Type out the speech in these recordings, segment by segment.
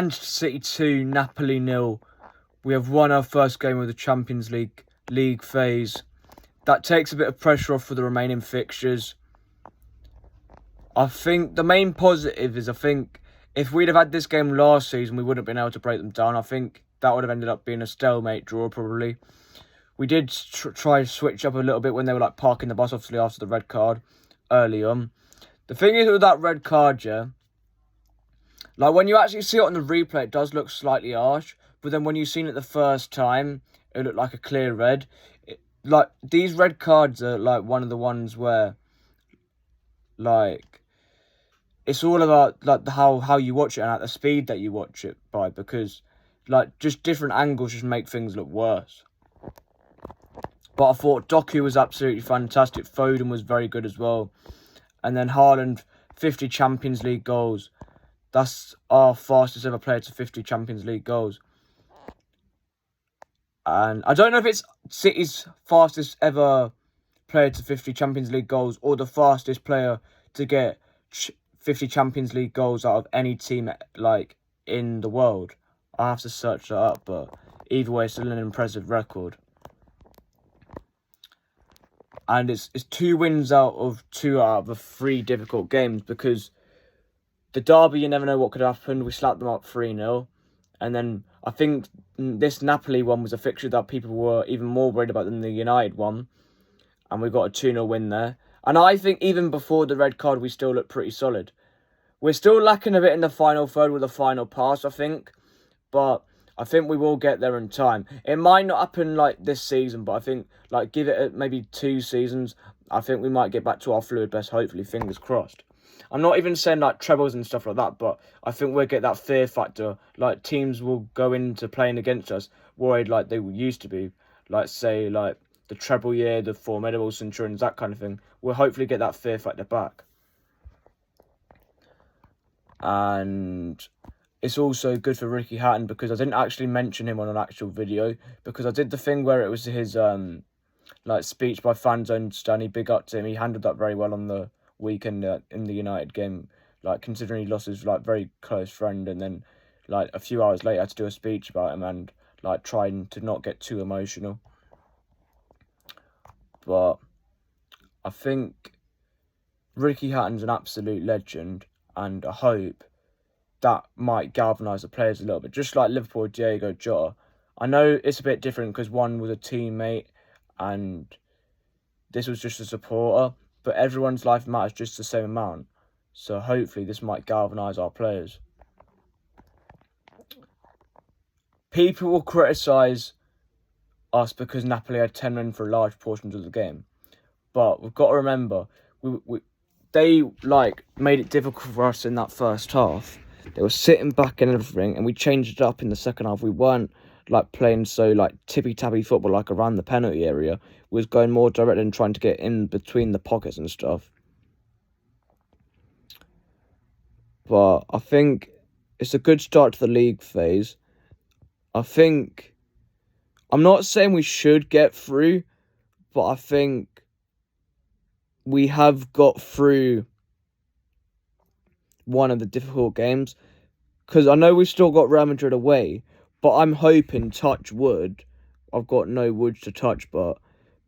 Manchester City 2, Napoli 0. We have won our first game of the Champions League phase. That takes a bit of pressure off for the remaining fixtures. I think the main positive is, if we'd have had this game last season, we wouldn't have been able to break them down. I think that would have ended up being a stalemate draw, probably. We did try to switch up a little bit when they were like parking the bus, obviously, after the red card early on. The thing is with that red card, yeah, like when you actually see it on the replay, it does look slightly harsh. But then when you've seen it the first time, it looked like a clear red. Like, these red cards are like one of the ones where, like, it's all about like how you watch it and at the speed that you watch it by, because like just different angles just make things look worse. But I thought Doku was absolutely fantastic. Foden was very good as well. And then Haaland, 50 Champions League goals. That's our fastest ever player to 50 Champions League goals. And I don't know if it's City's fastest ever player to 50 Champions League goals or the fastest player to get 50 Champions League goals out of any team like in the world. I have to search that up, but either way, it's still an impressive record. And it's 2 wins out of the 3 difficult games, because the derby, you never know what could happen. We slapped them up 3-0. And then I think this Napoli one was a fixture that people were even more worried about than the United one. And we got a 2-0 win there. And I think even before the red card, we still looked pretty solid. We're still lacking a bit in the final third with the final pass, I think. But I think we will get there in time. It might not happen like this season, but I think like give it maybe 2 seasons. I think we might get back to our fluid best, hopefully, fingers crossed. I'm not even saying like trebles and stuff like that, but I think we'll get that fear factor. Like, teams will go into playing against us worried like they used to be. Like, say, like the treble year, the formidable Centurions, that kind of thing. We'll hopefully get that fear factor back. And it's also good for Ricky Hatton, because I didn't actually mention him on an actual video, because I did the thing where it was his like speech by Fanzone Stanley, big up to him. He handled that very well on the weekend in the United game, like considering he lost his like very close friend, and then like a few hours later I had to do a speech about him and like trying to not get too emotional. But I think Ricky Hatton's an absolute legend, and I hope that might galvanise the players a little bit, just like Liverpool, Diego Jota. I know it's a bit different because one was a teammate and this was just a supporter, but everyone's life matters just the same amount. So hopefully this might galvanise our players. People will criticise us because Napoli had 10 men for large portions of the game. But we've got to remember, they like made it difficult for us in that first half. They were sitting back and everything, and we changed it up in the second half. We weren't like playing so like tippy-tappy football like around the penalty area. We was going more direct and trying to get in between the pockets and stuff. But I think it's a good start to the league phase. I'm not saying we should get through, but I think we have got through one of the difficult games, because I know we've still got Real Madrid away, but I'm hoping, touch wood, I've got no wood to touch, but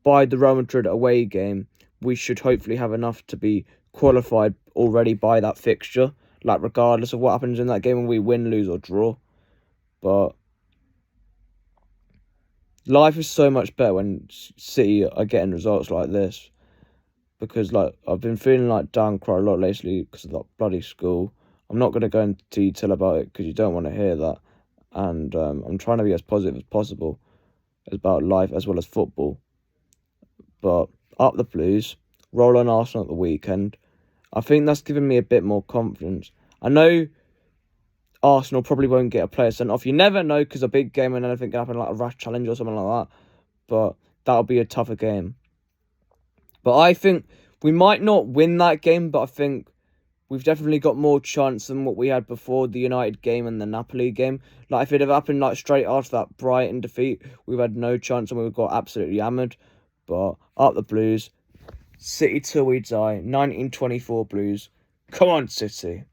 by the Real Madrid away game, we should hopefully have enough to be qualified already by that fixture, like regardless of what happens in that game, when we win, lose or draw. But life is so much better when City are getting results like this. Because like I've been feeling like down quite a lot lately because of that bloody school. I'm not going to go into detail about it because you don't want to hear that. And I'm trying to be as positive as possible about life as well as football. But up the Blues, roll on Arsenal at the weekend. I think that's given me a bit more confidence. I know Arsenal probably won't get a player sent off. You never know, because a big game and anything can happen, like a rash challenge or something like that. But that'll be a tougher game. But I think we might not win that game, but I think we've definitely got more chance than what we had before the United game and the Napoli game. Like, if it had happened like straight after that Brighton defeat, we've had no chance and we've got absolutely hammered. But up the Blues, City till we die, 1924 Blues. Come on, City.